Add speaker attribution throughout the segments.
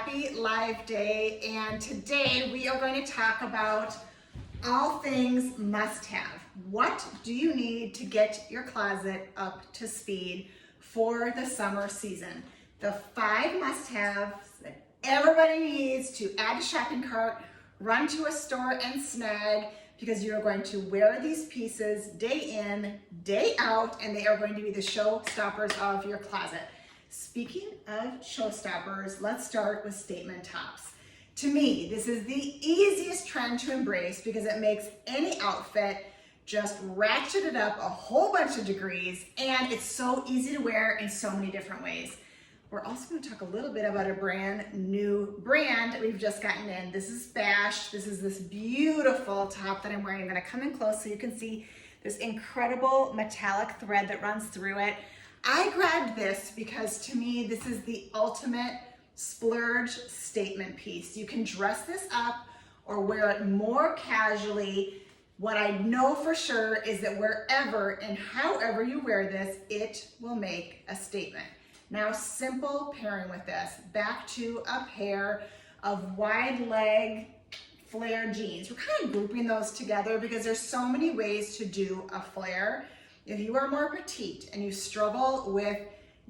Speaker 1: happy Live Day, and today we are going to talk about all things must-have. What do you need to get your closet up to speed for the summer season? The 5 must-haves that everybody needs to add to shopping cart, run to a store and snag, because you're going to wear these pieces day in, day out, and they are going to be the showstoppers of your closet. Speaking of showstoppers, let's start with statement tops. To me, this is the easiest trend to embrace because it makes any outfit just ratchet it up a whole bunch of degrees, and it's so easy to wear in so many different ways. We're also going to talk a little bit about a brand new brand that we've just gotten in. This is Bash. This is this beautiful top that I'm wearing. I'm going to come in close so you can see this incredible metallic thread that runs through it. I grabbed this because to me, this is the ultimate splurge statement piece. You can dress this up or wear it more casually. What I know for sure is that wherever and however you wear this, it will make a statement. Now, simple pairing with this, back to a pair of wide leg flare jeans. We're kind of grouping those together because there's so many ways to do a flare. If you are more petite and you struggle with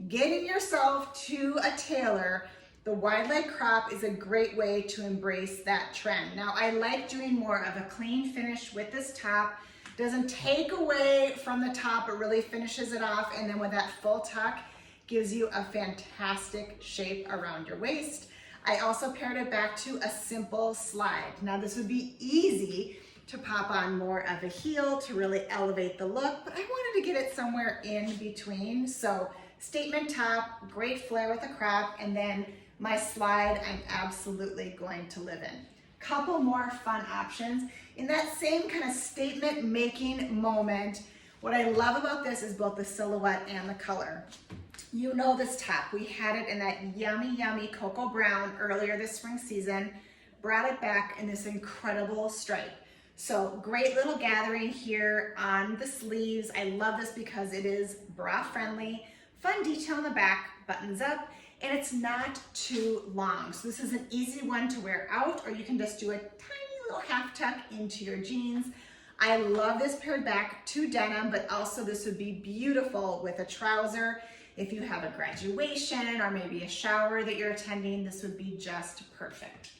Speaker 1: getting yourself to a tailor, the wide leg crop is a great way to embrace that trend. Now, I like doing more of a clean finish with this top. Doesn't take away from the top, it really finishes it off, and then with that full tuck, gives you a fantastic shape around your waist. I also paired it back to a simple slide. Now, this would be easy to pop on more of a heel to really elevate the look, but I wanted to get it somewhere in between. So statement top, great flare with a crop, and then my slide I'm absolutely going to live in. Couple more fun options. In that same kind of statement making moment, what I love about this is both the silhouette and the color. You know this top, we had it in that yummy, yummy cocoa brown earlier this spring season, brought it back in this incredible stripe. So great little gathering here on the sleeves. I love this because it is bra friendly, fun detail in the back, buttons up, and it's not too long. So this is an easy one to wear out, or you can just do a tiny little half tuck into your jeans. I love this paired back to denim, but also this would be beautiful with a trouser. If you have a graduation or maybe a shower that you're attending, this would be just perfect.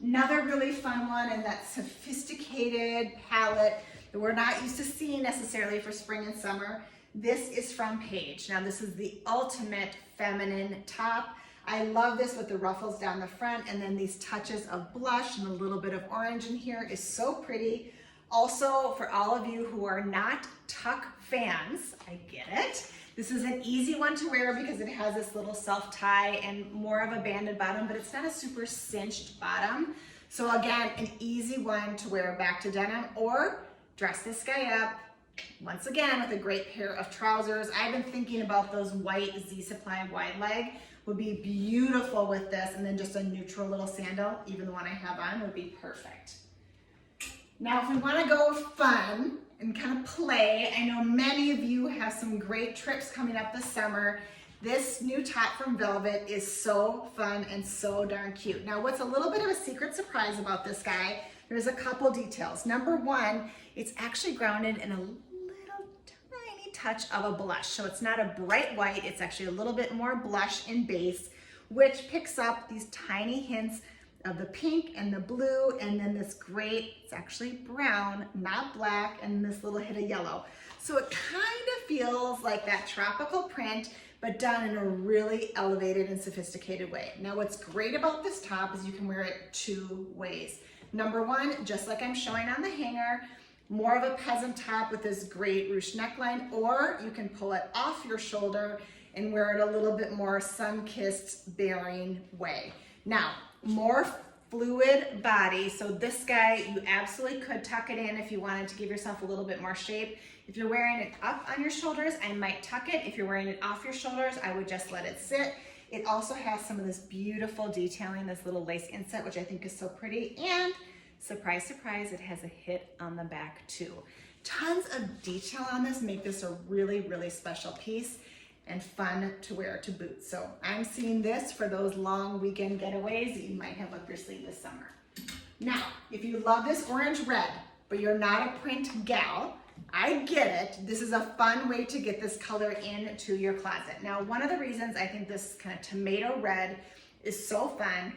Speaker 1: Another really fun one in that sophisticated palette that we're not used to seeing necessarily for spring and summer. This is from Paige. Now, this is the ultimate feminine top. I love this with the ruffles down the front, and then these touches of blush and a little bit of orange in here is so pretty. Also, for all of you who are not tuck fans, I get it. This is an easy one to wear because it has this little self-tie and more of a banded bottom, but it's not a super cinched bottom. So again, an easy one to wear back to denim, or dress this guy up, once again, with a great pair of trousers. I've been thinking about those white Z-Supply wide leg would be beautiful with this, and then just a neutral little sandal, even the one I have on, would be perfect. Now, if we want to go fun and kind of play, I know many of you have some great trips coming up this summer. This new top from Velvet is so fun and so darn cute. Now, what's a little bit of a secret surprise about this guy, there's a couple details. Number one, it's actually grounded in a little tiny touch of a blush. So it's not a bright white, it's actually a little bit more blush in base, which picks up these tiny hints of the pink and the blue, and then this great, it's actually brown, not black, and this little hit of yellow. So it kind of feels like that tropical print, but done in a really elevated and sophisticated way. Now, what's great about this top is you can wear it 2 ways. Number one, just like I'm showing on the hanger, more of a peasant top with this great ruched neckline, or you can pull it off your shoulder and wear it a little bit more sun-kissed bearing way. Now, more fluid body, so this guy, you absolutely could tuck it in if you wanted to give yourself a little bit more shape. If you're wearing it up on your shoulders, I might tuck it. If you're wearing it off your shoulders, I would just let it sit. It also has some of this beautiful detailing, this little lace inset, which I think is so pretty, and surprise, surprise, it has a hit on the back too. Tons of detail on this make this a really, really special piece. and fun to wear to boots. So I'm seeing this for those long weekend getaways that you might have up your sleeve this summer. Now, if you love this orange red, but you're not a print gal, I get it. This is a fun way to get this color into your closet. Now, one of the reasons I think this kind of tomato red is so fun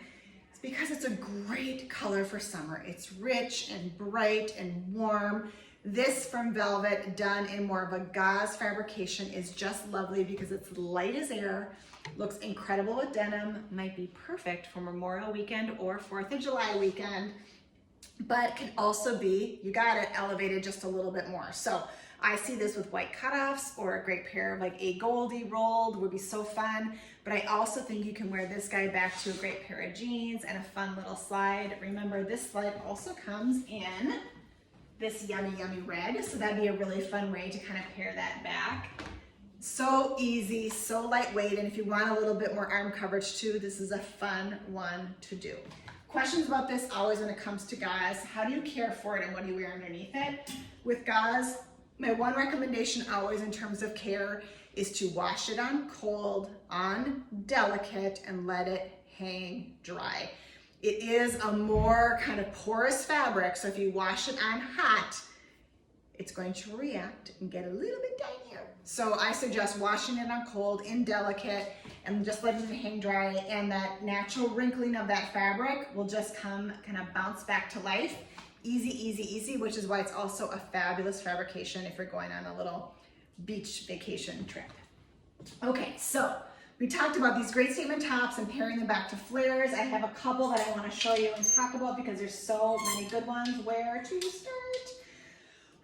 Speaker 1: is because it's a great color for summer. It's rich and bright and warm. This from Velvet, done in more of a gauze fabrication, is just lovely because it's light as air, looks incredible with denim, might be perfect for Memorial Weekend or 4th of July weekend, but can also be, you got it, elevated just a little bit more. So I see this with white cutoffs, or a great pair of like a Goldie rolled would be so fun. But I also think you can wear this guy back to a great pair of jeans and a fun little slide. Remember, this slide also comes in this yummy, yummy red. So that'd be a really fun way to kind of pair that back. So easy, so lightweight. And if you want a little bit more arm coverage too, this is a fun one to do. Questions about this always when it comes to gauze. How do you care for it and what do you wear underneath it? With gauze, my one recommendation always in terms of care is to wash it on cold, on delicate, and let it hang dry. It is a more kind of porous fabric, so if you wash it on hot, it's going to react and get a little bit tinier. So I suggest washing it on cold, in delicate, and just letting it hang dry, and that natural wrinkling of that fabric will just come, kind of bounce back to life. Easy, easy, easy, which is why it's also a fabulous fabrication if you're going on a little beach vacation trip. Okay, so we talked about these great statement tops and pairing them back to flares. I have a couple that I want to show you and talk about because there's so many good ones. Where to start?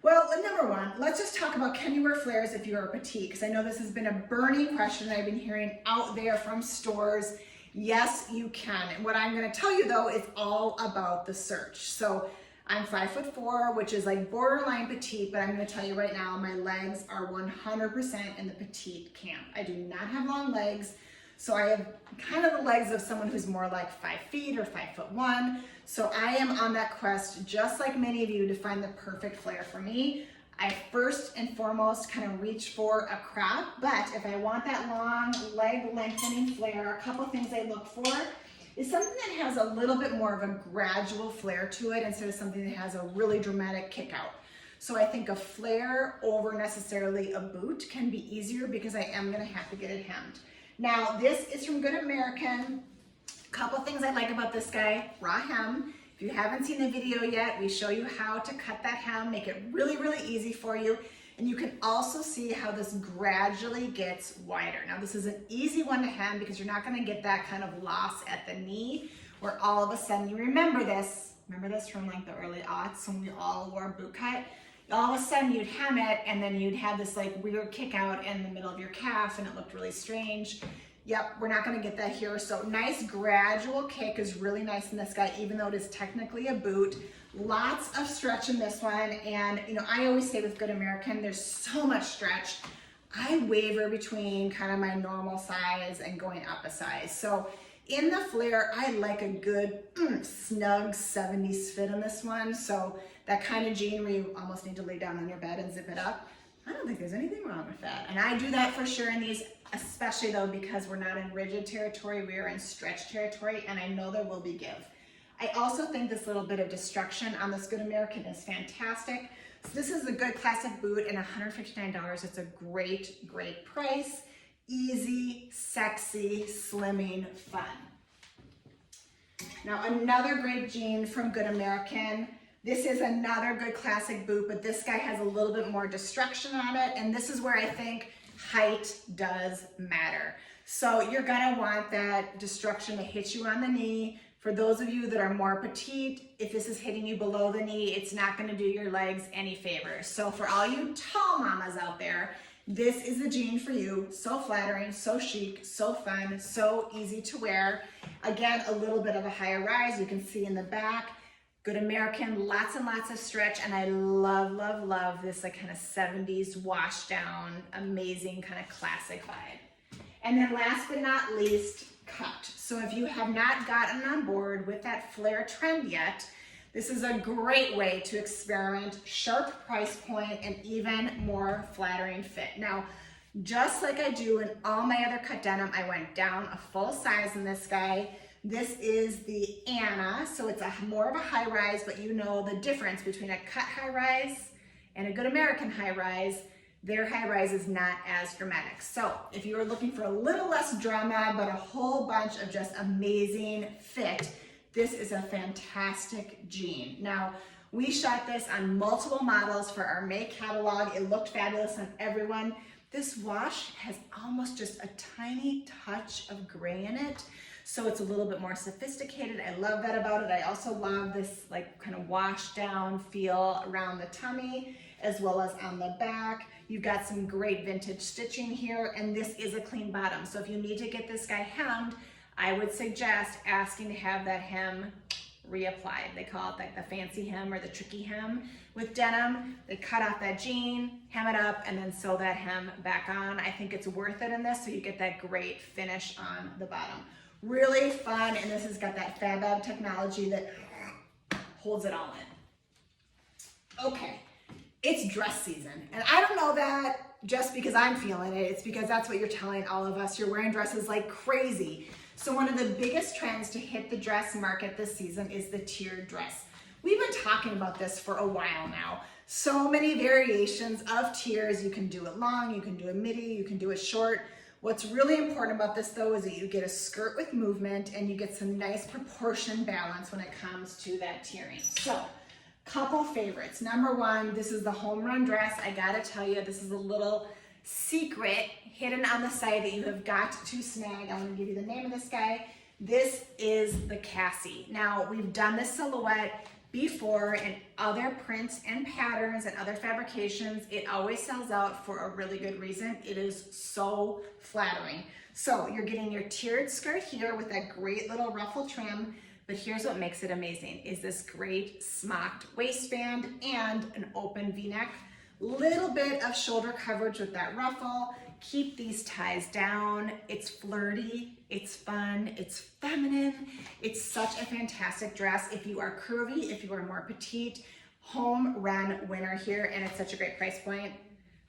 Speaker 1: Well, number one, let's just talk about, can you wear flares if you're a petite? Because I know this has been a burning question I've been hearing out there from stores. Yes, you can. And what I'm going to tell you though is all about the search. So I'm 5'4", which is like borderline petite, but I'm going to tell you right now, my legs are 100% in the petite camp. I do not have long legs, so I have kind of the legs of someone who's more like 5 feet or 5'1". So I am on that quest, just like many of you, to find the perfect flare for me. I first and foremost kind of reach for a crop, but if I want that long leg lengthening flare, a couple things I look for is something that has a little bit more of a gradual flare to it instead of something that has a really dramatic kick out. So I think a flare over necessarily a boot can be easier because I am gonna have to get it hemmed. Now this is from Good American. Couple things I like about this guy, raw hem. If you haven't seen the video yet, we show you how to cut that hem, make it really, really easy for you. And you can also see how this gradually gets wider. Now this is an easy one to hem because you're not gonna get that kind of loss at the knee where all of a sudden, you remember this from like the early aughts when we all wore boot cut, all of a sudden you'd hem it and then you'd have this like weird kick out in the middle of your calf and it looked really strange. Yep, we're not gonna get that here. So nice gradual kick is really nice in this guy, even though it is technically a boot. Lots of stretch in this one. And you know, I always say with Good American, there's so much stretch. I waver between kind of my normal size and going up a size. So in the flare, I like a good snug 70s fit in this one. So that kind of jean where you almost need to lay down on your bed and zip it up. I don't think there's anything wrong with that. And I do that for sure in these, especially though, because we're not in rigid territory, we are in stretch territory, and I know there will be give. I also think this little bit of destruction on this Good American is fantastic. So this is a good classic boot and $159. It's a great, great price. Easy, sexy, slimming, fun. Now another great jean from Good American. This is another good classic boot, but this guy has a little bit more destruction on it, and this is where I think height does matter. So you're gonna want that destruction to hit you on the knee. For those of you that are more petite, if this is hitting you below the knee, it's not gonna do your legs any favors. So for all you tall mamas out there, this is the jean for you. So flattering, so chic, so fun, so easy to wear. Again, a little bit of a higher rise, you can see in the back. Good American, lots and lots of stretch, and I love, love, love this like kind of 70s wash down, amazing kind of classic vibe. And then last but not least, cut. So if you have not gotten on board with that flare trend yet, this is a great way to experiment, sharp price point, and even more flattering fit. Now, Just like I do in all my other cut denim, I went down a full size in this guy. This is the Anna, so it's more of a high rise, but you know the difference between a cut high rise and a good American high rise. Their high rise is not as dramatic. So if you are looking for a little less drama, but a whole bunch of just amazing fit, this is a fantastic jean. Now, we shot this on multiple models for our May catalog. It looked fabulous on everyone. This wash has almost just a tiny touch of gray in it, so it's a little bit more sophisticated. I love that about it. I also love this like kind of washed down feel around the tummy as well as on the back. You've got some great vintage stitching here, and this is a clean bottom. So if you need to get this guy hemmed, I would suggest asking to have that hem reapplied. They call it like the fancy hem or the tricky hem with denim. They cut off that jean, hem it up, and then sew that hem back on. I think it's worth it in this, so you get that great finish on the bottom. Really fun, and this has got that FabAb technology that holds it all in. Okay, it's dress season, and I don't know that just because I'm feeling it. It's because that's what you're telling all of us. You're wearing dresses like crazy. So one of the biggest trends to hit the dress market this season is the tiered dress. We've been talking about this for a while now. So many variations of tiers. You can do it long, you can do it midi, you can do it short. What's really important about this though is that you get a skirt with movement and you get some nice proportion balance when it comes to that tiering. So, couple favorites. Number one, this is the home run dress. I gotta tell you, this is a little secret hidden on the side that you have got to snag. I'm going to give you the name of this guy. This is the Cassie. Now, we've done this silhouette before in other prints and patterns and other fabrications. It always sells out for a really good reason. It is so flattering. So you're getting your tiered skirt here with that great little ruffle trim, but here's what makes it amazing is this great smocked waistband and an open V-neck. Little bit of shoulder coverage with that ruffle. Keep these ties down. It's flirty, it's fun, it's feminine. It's such a fantastic dress. If you are curvy, if you are more petite, home run winner here, and it's such a great price point.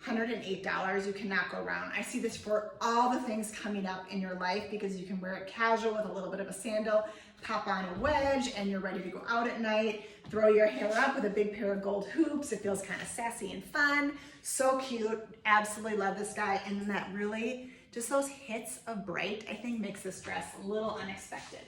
Speaker 1: $108, you cannot go wrong. I see this for all the things coming up in your life because you can wear it casual with a little bit of a sandal, pop on a wedge, and you're ready to go out at night. Throw your hair up with a big pair of gold hoops. It feels kind of sassy and fun. So cute. Absolutely love this guy. And then that really, just those hits of bright, I think makes this dress a little unexpected.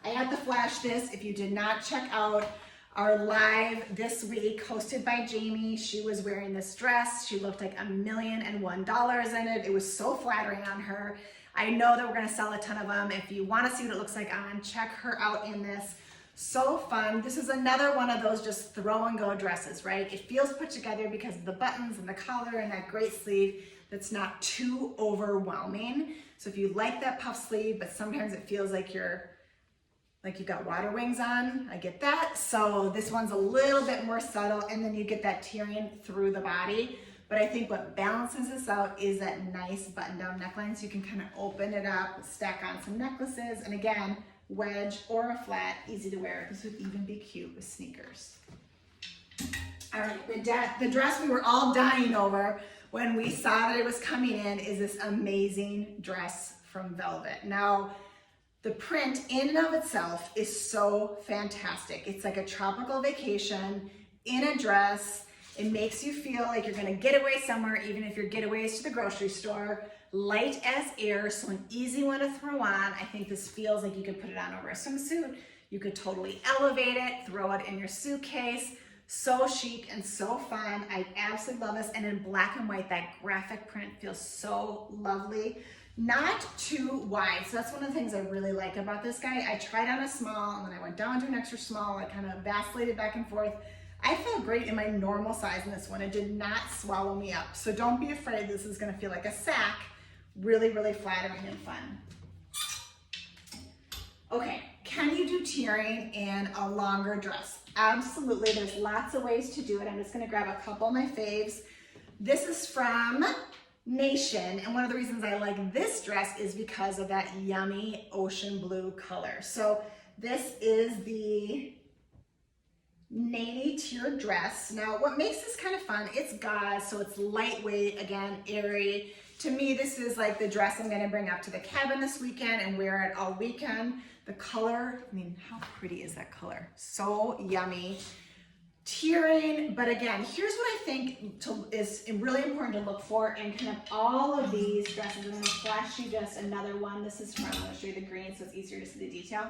Speaker 1: I had to flash this. If you did not check out our live this week, hosted by Jamie, she was wearing this dress. She looked like $1,001 in it. It was so flattering on her. I know that we're gonna sell a ton of them. If you wanna see what it looks like on, check her out in this. So fun. This is another one of those just throw and go dresses, right? It feels put together because of the buttons and the collar and that great sleeve that's not too overwhelming. So if you like that puff sleeve, but sometimes it feels like you've got water wings on, I get that. So this one's a little bit more subtle, and then you get that tiering through the body. But I think what balances this out is that nice button-down neckline, so you can kind of open it up, stack on some necklaces, and again, wedge or a flat, easy to wear. This would even be cute with sneakers. All right, the dress we were all dying over when we saw that it was coming in is this amazing dress from Velvet. Now, the print in and of itself is so fantastic. It's like a tropical vacation in a dress. It makes you feel like you're gonna get away somewhere, even if your getaway is to the grocery store. Light as air, so an easy one to throw on. I think this feels like you could put it on over a swimsuit. You could totally elevate it, throw it in your suitcase. So chic and so fun. I absolutely love this. And in black and white, that graphic print feels so lovely. Not too wide. So that's one of the things I really like about this guy. I tried on a small and then I went down to an extra small. I kind of vacillated back and forth. I felt great in my normal size in this one. It did not swallow me up. So don't be afraid this is gonna feel like a sack. Really, really flattering and fun. Okay, can you do tiering in a longer dress? Absolutely, there's lots of ways to do it. I'm just gonna grab a couple of my faves. This is from Nation, and one of the reasons I like this dress is because of that yummy ocean blue color. So this is the navy tiered dress. Now, what makes this kind of fun, it's gauze, so it's lightweight, again, airy. To me, this is like the dress I'm gonna bring up to the cabin this weekend and wear it all weekend. The color, I mean, how pretty is that color? So yummy. Tiering, but again, here's what I think is really important to look for in kind of all of these dresses. I'm gonna flash you just another one. This is from, I'm gonna show you the green so it's easier to see the detail.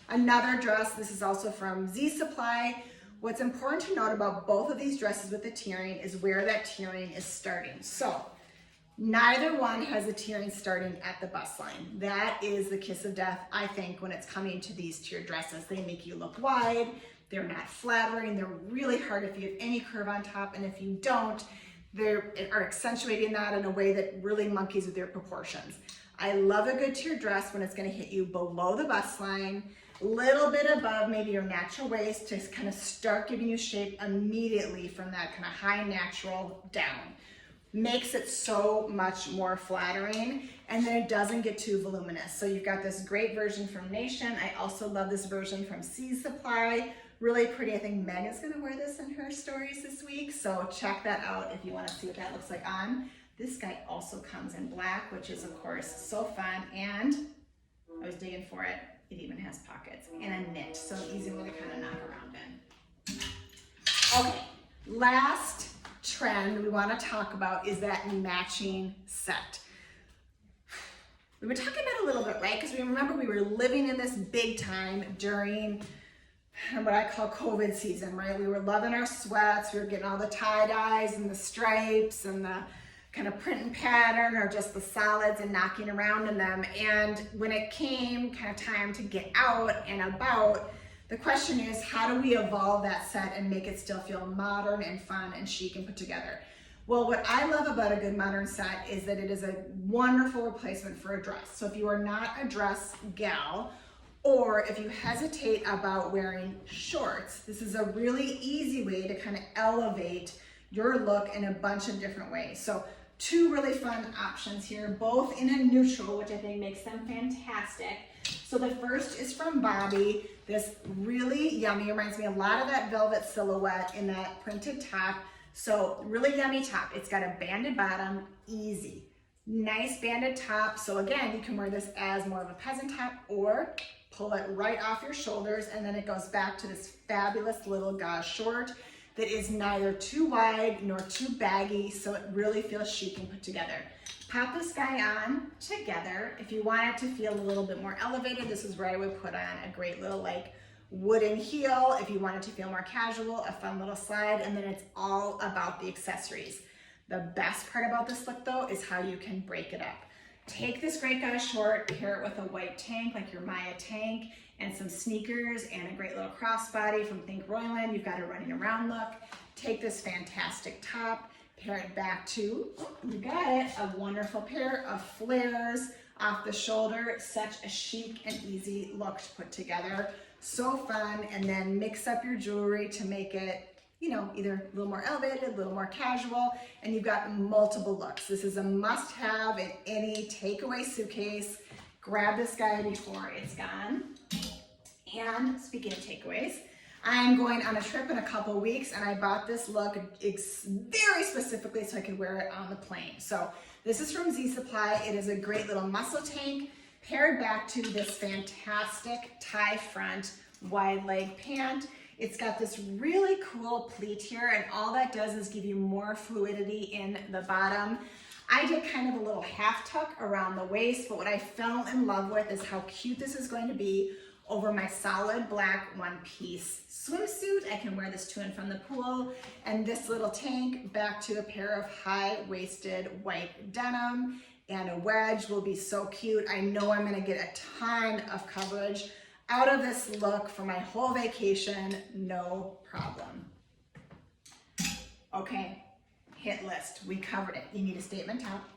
Speaker 1: Another dress, this is also from Z Supply. What's important to note about both of these dresses with the tiering is where that tiering is starting. So neither one has a tiering starting at the bust line. That is the kiss of death, I think, when it's coming to these tiered dresses. They make you look wide, they're not flattering, they're really hard if you have any curve on top, and if you don't, they are accentuating that in a way that really monkeys with your proportions. I love a good tiered dress when it's gonna hit you below the bust line, little bit above maybe your natural waist to kind of start giving you shape immediately from that kind of high natural down. Makes it so much more flattering, and then it doesn't get too voluminous. So you've got this great version from Nation. I also love this version from Z Supply. Really pretty. I think Megan's gonna wear this in her stories this week, so check that out if you wanna see what that looks like on. This guy also comes in black, which is of course so fun, and I was digging for it. It even has pockets and a knit, so easy way to kind of knock around in. Okay, last trend we want to talk about is that matching set. We've been talking about it a little bit, right? Because we remember we were living in this big time during what I call COVID season, right? We were loving our sweats, we were getting all the tie-dyes and the stripes and the kind of print and pattern or just the solids and knocking around in them. And when it came kind of time to get out and about, the question is, how do we evolve that set and make it still feel modern and fun and chic and put together? Well, what I love about a good modern set is that it is a wonderful replacement for a dress. So if you are not a dress gal, or if you hesitate about wearing shorts, this is a really easy way to kind of elevate your look in a bunch of different ways. So two really fun options here, both in a neutral, which I think makes them fantastic. So the first is from Bobby. This really yummy, reminds me a lot of that velvet silhouette in that printed top. So really yummy top. It's got a banded bottom, easy. Nice banded top. So again, you can wear this as more of a peasant top or pull it right off your shoulders, and then it goes back to this fabulous little gauze short that is neither too wide nor too baggy, so it really feels chic and put together. Pop this guy on together. If you want it to feel a little bit more elevated, this is where I would put on a great little like wooden heel. If you want it to feel more casual, a fun little slide, and then it's all about the accessories. The best part about this look though is how you can break it up. Take this great gauze short, pair it with a white tank like your Maya tank, and some sneakers and a great little crossbody from Think Royland. You've got a running around look. Take this fantastic top, pair it back to, you got it, a wonderful pair of flares off the shoulder. Such a chic and easy look to put together. So fun, and then mix up your jewelry to make it, you know, either a little more elevated, a little more casual, and you've got multiple looks. This is a must-have in any takeaway suitcase. Grab this guy before it's gone. And speaking of takeaways, I'm going on a trip in a couple weeks, and I bought this look very specifically so I could wear it on the plane. So this is from Z Supply. It is a great little muscle tank paired back to this fantastic tie front wide leg pant. It's got this really cool pleat here, and all that does is give you more fluidity in the bottom. I did kind of a little half tuck around the waist, but what I fell in love with is how cute this is going to be over my solid black one-piece swimsuit. I can wear this to and from the pool, and this little tank back to a pair of high-waisted white denim, and a wedge will be so cute. I know I'm gonna get a ton of coverage out of this look for my whole vacation, no problem. Okay, hit list, we covered it. You need a statement top.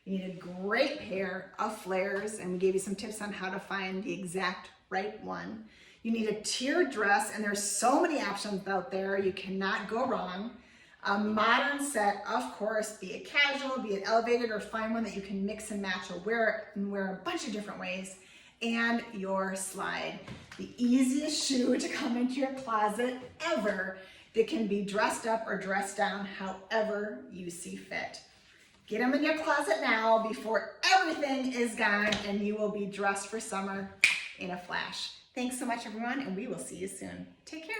Speaker 1: You need a great pair of flares, and we gave you some tips on how to find the exact right one. You need a tiered dress, and there's so many options out there. You cannot go wrong. A modern set, of course, be it casual, be it elevated, or find one that you can mix and match or wear a bunch of different ways. and your slide. The easiest shoe to come into your closet ever that can be dressed up or dressed down however you see fit. Get them in your closet now before everything is gone and you will be dressed for summer in a flash. Thanks so much, everyone, and we will see you soon. Take care.